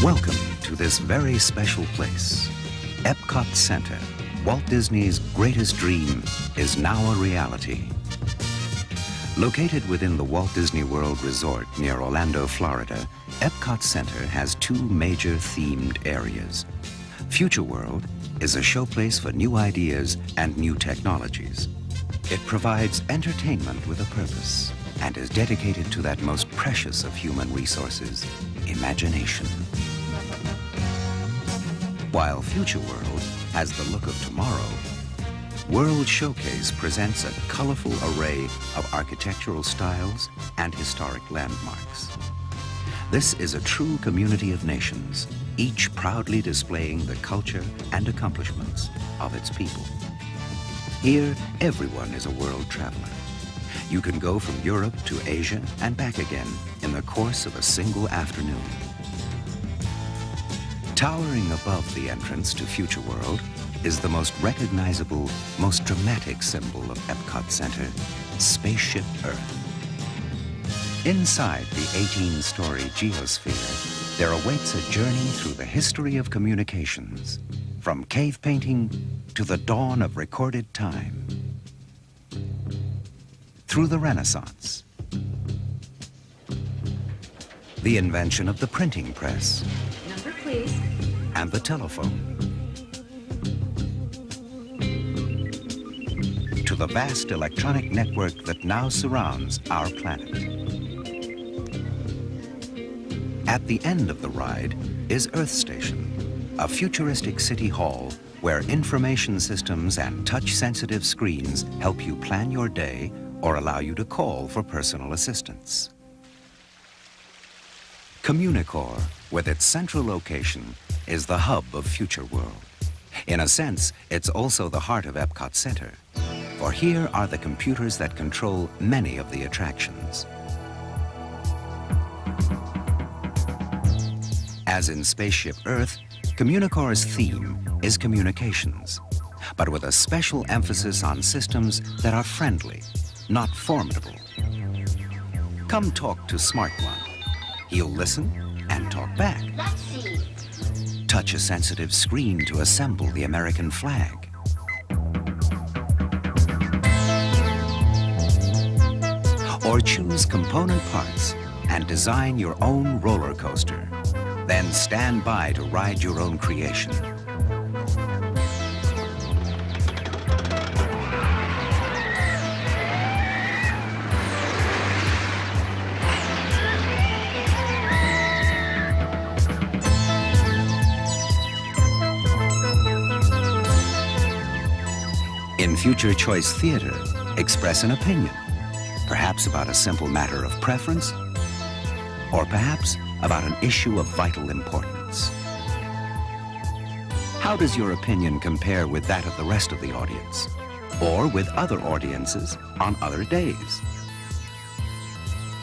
Welcome to this very special place. EPCOT Center, Walt Disney's greatest dream, is now a reality. Located within the Walt Disney World Resort near Orlando, Florida, EPCOT Center has two major themed areas. Future World is a showplace for new ideas and new technologies. It provides entertainment with a purpose and is dedicated to that most precious of human resources, imagination. While Future World has the look of tomorrow, World Showcase presents a colorful array of architectural styles and historic landmarks. This is a true community of nations, each proudly displaying the culture and accomplishments of its people. Here, everyone is a world traveler. You can go from Europe to Asia and back again in the course of a single afternoon. Towering above the entrance to Future World is the most recognizable, most dramatic symbol of EPCOT Center, Spaceship Earth. Inside the 18-story geosphere, there awaits a journey through the history of communications, from cave painting to the dawn of recorded time, through the Renaissance, the invention of the printing press, number please, and the telephone, to the vast electronic network that now surrounds our planet. At the end of the ride is Earth Station, a futuristic city hall where information systems and touch-sensitive screens help you plan your day or allow you to call for personal assistance. Communicore, with its central location, is the hub of Future World. In a sense, it's also the heart of EPCOT Center, for here are the computers that control many of the attractions. As in Spaceship Earth, Communicore's theme is communications, but with a special emphasis on systems that are friendly, not formidable. Come talk to Smart One. He'll listen and talk back. let's see. Touch a sensitive screen to assemble the American flag. Or choose component parts and design your own roller coaster. Then stand by to ride your own creation. In Future Choice Theater, express an opinion, perhaps about a simple matter of preference, or perhaps about an issue of vital importance. How does your opinion compare with that of the rest of the audience, or with other audiences on other days?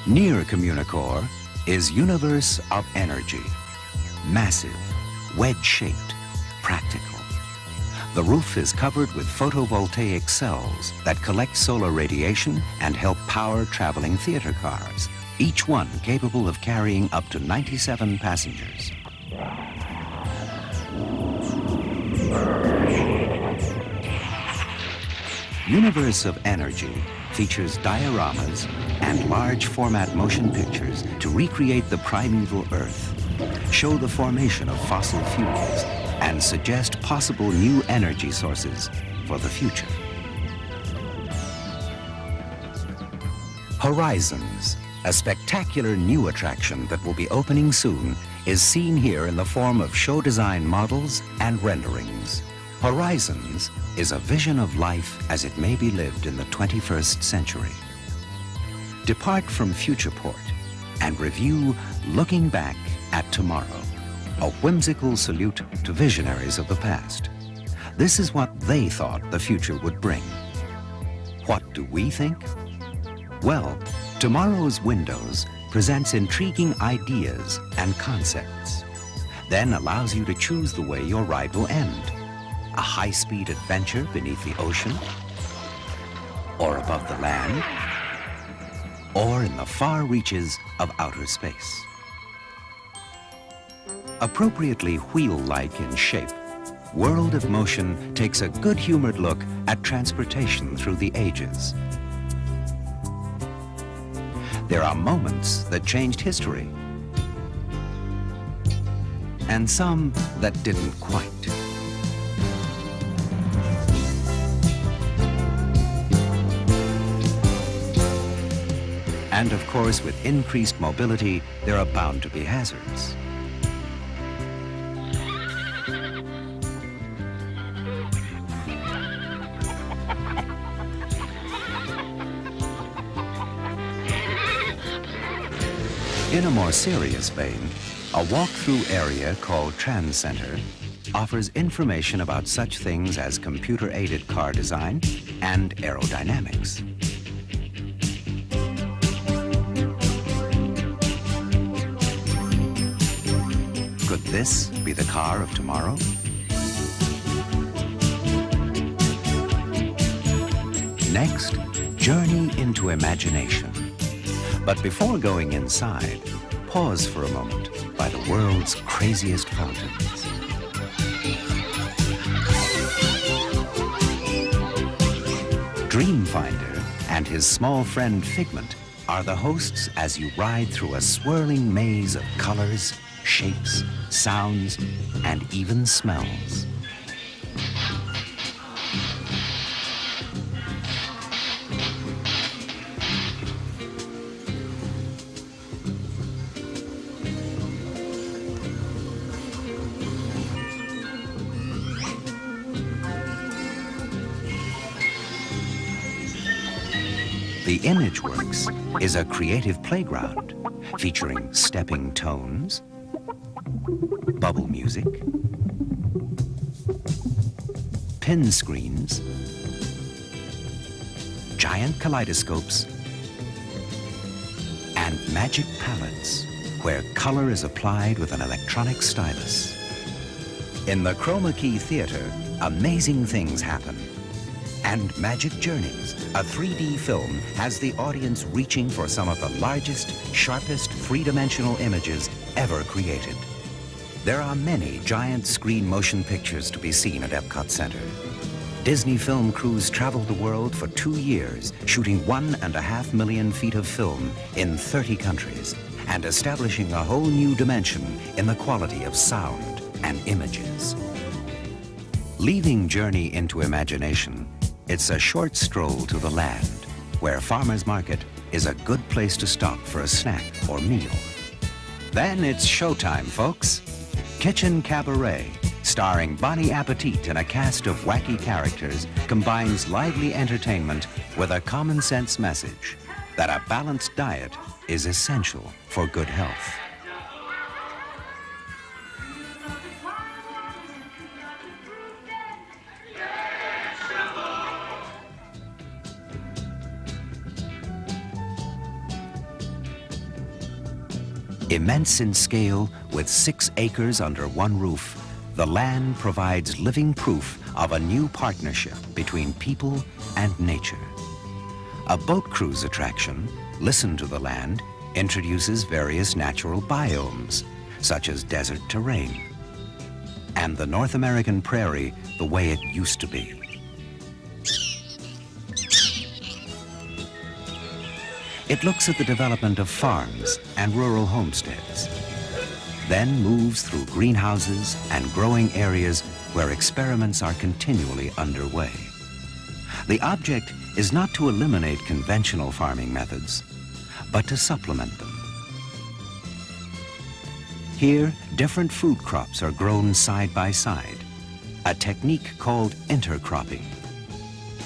Near Communicore is Universe of Energy, massive, wedge-shaped, practical. The roof is covered with photovoltaic cells that collect solar radiation and help power traveling theater cars, each one capable of carrying up to 97 passengers. Universe of Energy features dioramas and large format motion pictures to recreate the primeval Earth, show the formation of fossil fuels, and suggest possible new energy sources for the future. Horizons, a spectacular new attraction that will be opening soon, is seen here in the form of show design models and renderings. Horizons is a vision of life as it may be lived in the 21st century. Depart from Futureport and review Looking Back at Tomorrow, a whimsical salute to visionaries of the past. This is what they thought the future would bring. What do we think? Well, Tomorrow's Windows presents intriguing ideas and concepts, then allows you to choose the way your ride will end. A high-speed adventure beneath the ocean, or above the land, or in the far reaches of outer space. Appropriately wheel-like in shape, World of Motion takes a good-humored look at transportation through the ages. There are moments that changed history, and some that didn't quite. And of course, with increased mobility, there are bound to be hazards. In a more serious vein, a walk-through area called Trans Center offers information about such things as computer-aided car design and aerodynamics. Could this be the car of tomorrow? Next, journey into imagination. But before going inside, pause for a moment by the world's craziest fountains. Dreamfinder and his small friend Figment are the hosts as you ride through a swirling maze of colors, shapes, sounds, and even smells. The ImageWorks is a creative playground featuring stepping tones, bubble music, pin screens, giant kaleidoscopes, and magic palettes where color is applied with an electronic stylus. In the Chroma Key Theater, amazing things happen. And Magic Journeys, a 3D film, has the audience reaching for some of the largest, sharpest, three-dimensional images ever created. There are many giant screen motion pictures to be seen at EPCOT Center. Disney film crews traveled the world for 2 years, shooting 1.5 million feet of film in 30 countries, and establishing a whole new dimension in the quality of sound and images. Leaving Journey into Imagination, it's a short stroll to the land, where Farmer's Market is a good place to stop for a snack or meal. Then it's showtime, folks. Kitchen Cabaret, starring Bonnie Appetit and a cast of wacky characters, combines lively entertainment with a common sense message that a balanced diet is essential for good health. Immense in scale, with 6 acres under one roof, the land provides living proof of a new partnership between people and nature. A boat cruise attraction, Listen to the Land, introduces various natural biomes, such as desert terrain, and the North American prairie the way it used to be. It looks at the development of farms and rural homesteads, then moves through greenhouses and growing areas where experiments are continually underway. The object is not to eliminate conventional farming methods, but to supplement them. Here, different food crops are grown side by side, a technique called intercropping.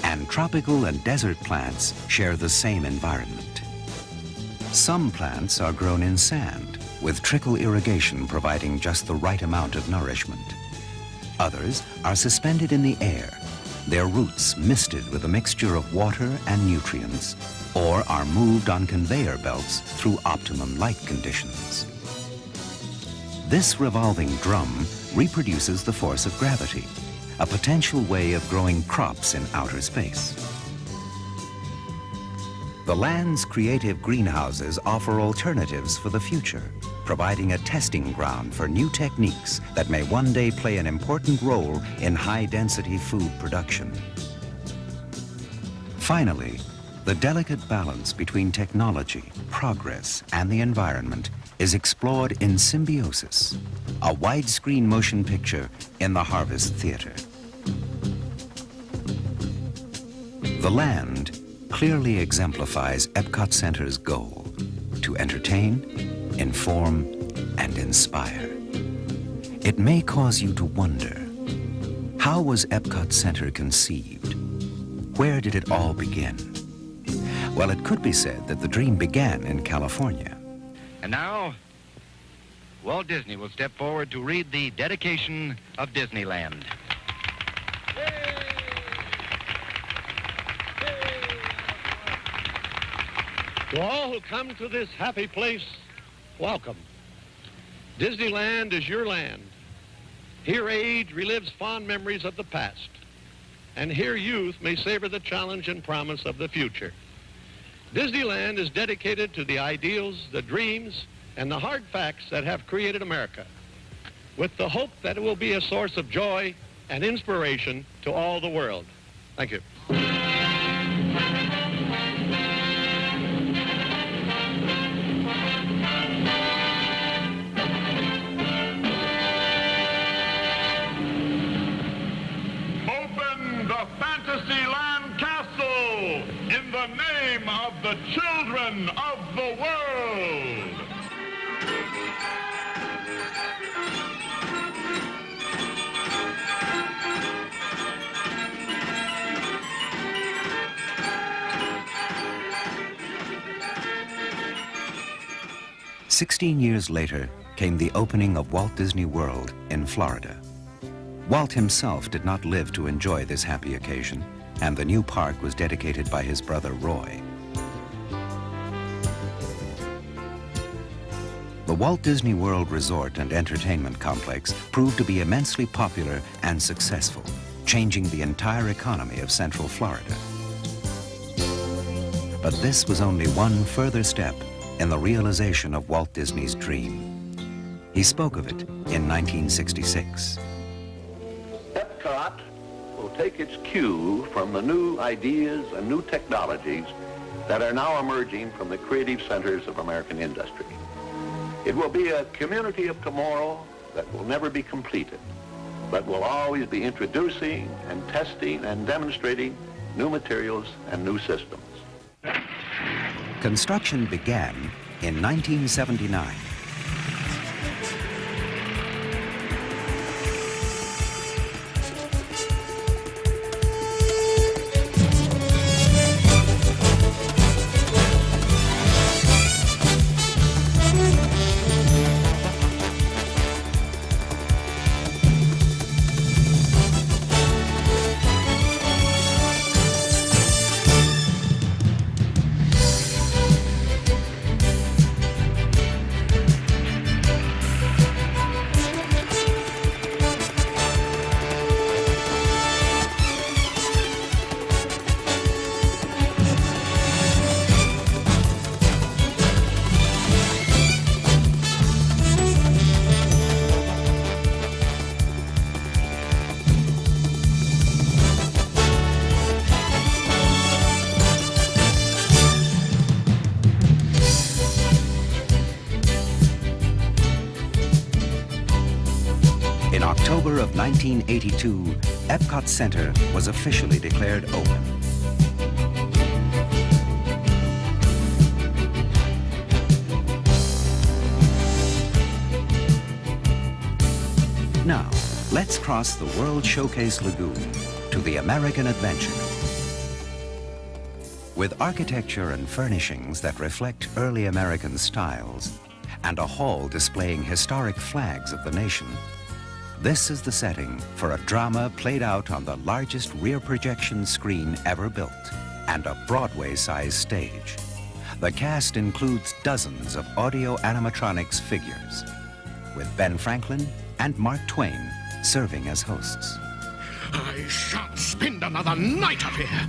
And tropical and desert plants share the same environment. Some plants are grown in sand, with trickle irrigation providing just the right amount of nourishment. Others are suspended in the air, their roots misted with a mixture of water and nutrients, or are moved on conveyor belts through optimum light conditions. This revolving drum reproduces the force of gravity, a potential way of growing crops in outer space. The land's creative greenhouses offer alternatives for the future, providing a testing ground for new techniques that may one day play an important role in high-density food production. Finally, the delicate balance between technology, progress, and the environment is explored in Symbiosis, a widescreen motion picture in the Harvest Theater. The land clearly exemplifies EPCOT Center's goal to entertain, inform, and inspire. It may cause you to wonder, how was EPCOT Center conceived? Where did it all begin? Well, it could be said that the dream began in California. And now, Walt Disney will step forward to read the dedication of Disneyland. To all who come to this happy place, welcome. Disneyland is your land. Here age relives fond memories of the past, and here youth may savor the challenge and promise of the future. Disneyland is dedicated to the ideals, the dreams, and the hard facts that have created America, with the hope that it will be a source of joy and inspiration to all the world. Thank you. Open the Fantasyland Castle in the name of the children of the world. "16 years later came the opening of Walt Disney World in Florida. Walt himself did not live to enjoy this happy occasion, and the new park was dedicated by his brother Roy. The Walt Disney World Resort and Entertainment Complex proved to be immensely popular and successful, changing the entire economy of Central Florida. But this was only one further step in the realization of Walt Disney's dream. He spoke of it in 1966. EPCOT will take its cue from the new ideas and new technologies that are now emerging from the creative centers of American industry. It will be a community of tomorrow that will never be completed, but will always be introducing and testing and demonstrating new materials and new systems. Construction began in 1979. In October of 1982, EPCOT Center was officially declared open. Now, let's cross the World Showcase Lagoon to the American Adventure. With architecture and furnishings that reflect early American styles and a hall displaying historic flags of the nation, this is the setting for a drama played out on the largest rear projection screen ever built and a Broadway-sized stage. The cast includes dozens of audio animatronics figures, with Ben Franklin and Mark Twain serving as hosts. I shan't spend another night up here.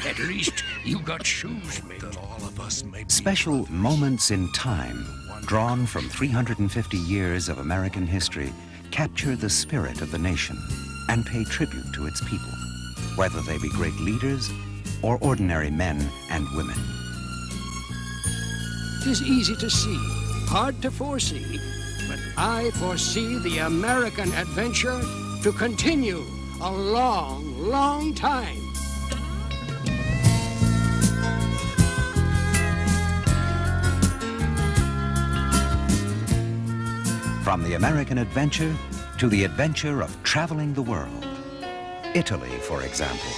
At least you got shoes made. Done all of us may be Special moments in time, drawn from 350 years of American history, capture the spirit of the nation and pay tribute to its people, whether they be great leaders or ordinary men and women. 'Tis easy to see, hard to foresee, but I foresee the American adventure to continue a long, long time. From the American adventure to the adventure of traveling the world. Italy, for example,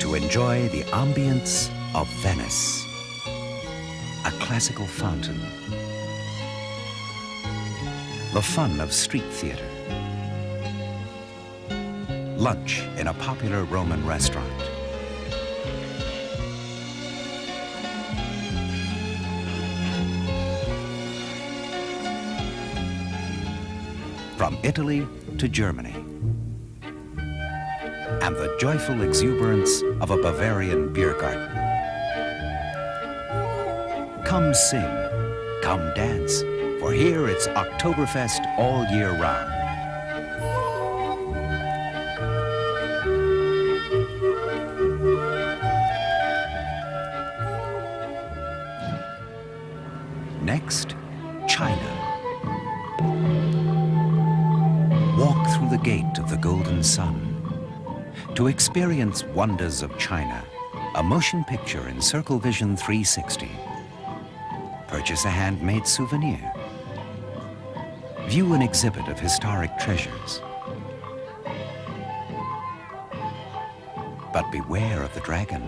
to enjoy the ambience of Venice. A classical fountain. The fun of street theater. Lunch in a popular Roman restaurant. From Italy to Germany. And the joyful exuberance of a Bavarian beer garden. Come sing, come dance, for here it's Oktoberfest all year round. Next, China. Walk through the gate of the Golden Sun. To experience wonders of China, a motion picture in Circle Vision 360. Purchase a handmade souvenir. View an exhibit of historic treasures. But beware of the dragon.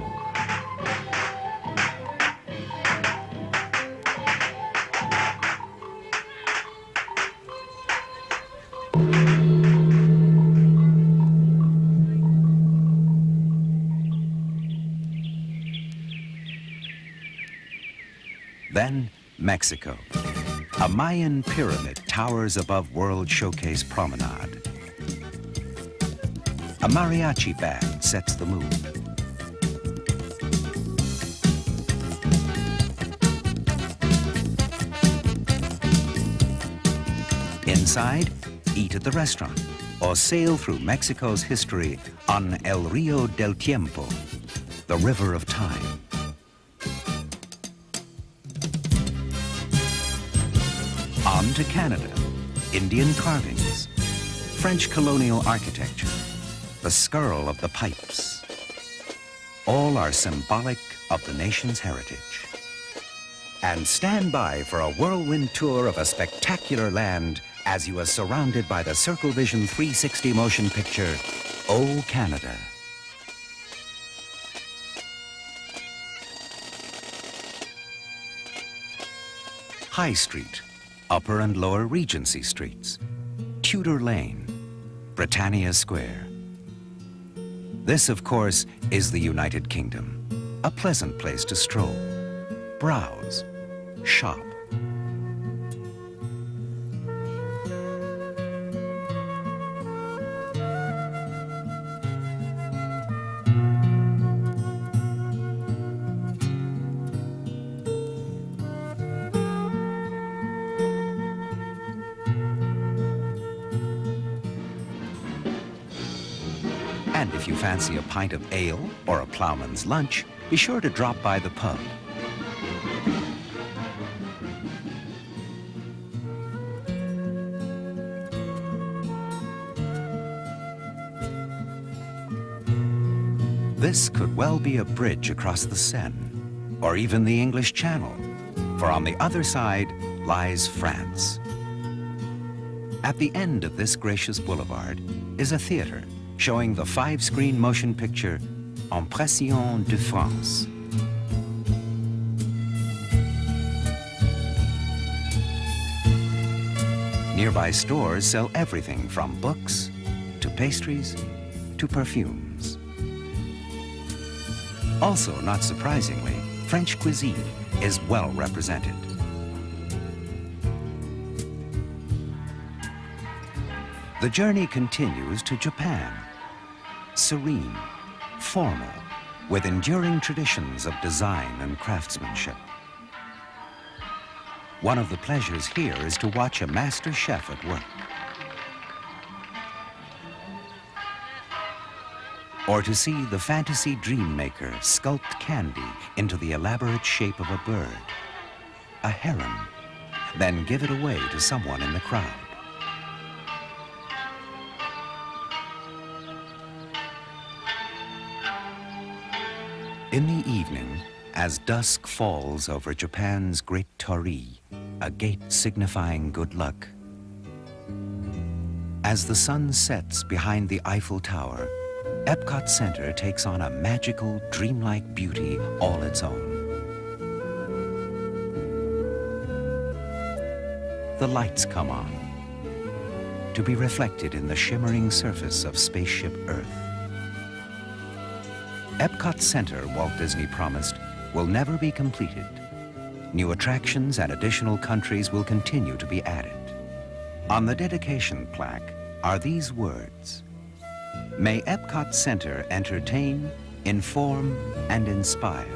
Then, Mexico. A Mayan pyramid towers above World Showcase Promenade. A mariachi band sets the mood. Inside, eat at the restaurant or sail through Mexico's history on El Rio del Tiempo, the river of time. On to Canada, Indian carvings, French colonial architecture, the skirl of the pipes. All are symbolic of the nation's heritage. And stand by for a whirlwind tour of a spectacular land as you are surrounded by the Circle Vision 360 motion picture, Oh Canada. High Street, Upper and Lower Regency Streets, Tudor Lane, Britannia Square. This, of course, is the United Kingdom, a pleasant place to stroll, browse, shop. And if you fancy a pint of ale or a ploughman's lunch, be sure to drop by the pub. This could well be a bridge across the Seine, or even the English Channel, for on the other side lies France. At the end of this gracious boulevard is a theater showing the 5-screen motion picture Impression de France. Nearby stores sell everything from books to pastries to perfumes. Also, not surprisingly, French cuisine is well represented. The journey continues to Japan. Serene, formal, with enduring traditions of design and craftsmanship. One of the pleasures here is to watch a master chef at work. Or to see the fantasy dream maker sculpt candy into the elaborate shape of a bird, a heron, then give it away to someone in the crowd. In the evening, as dusk falls over Japan's Great Torii, a gate signifying good luck, as the sun sets behind the Eiffel Tower, EPCOT Center takes on a magical, dreamlike beauty all its own. The lights come on, to be reflected in the shimmering surface of spaceship Earth. EPCOT Center, Walt Disney promised, will never be completed. New attractions and additional countries will continue to be added. On the dedication plaque are these words: "May EPCOT Center entertain, inform, and inspire.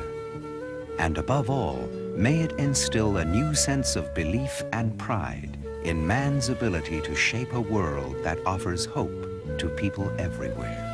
And above all, may it instill a new sense of belief and pride in man's ability to shape a world that offers hope to people everywhere."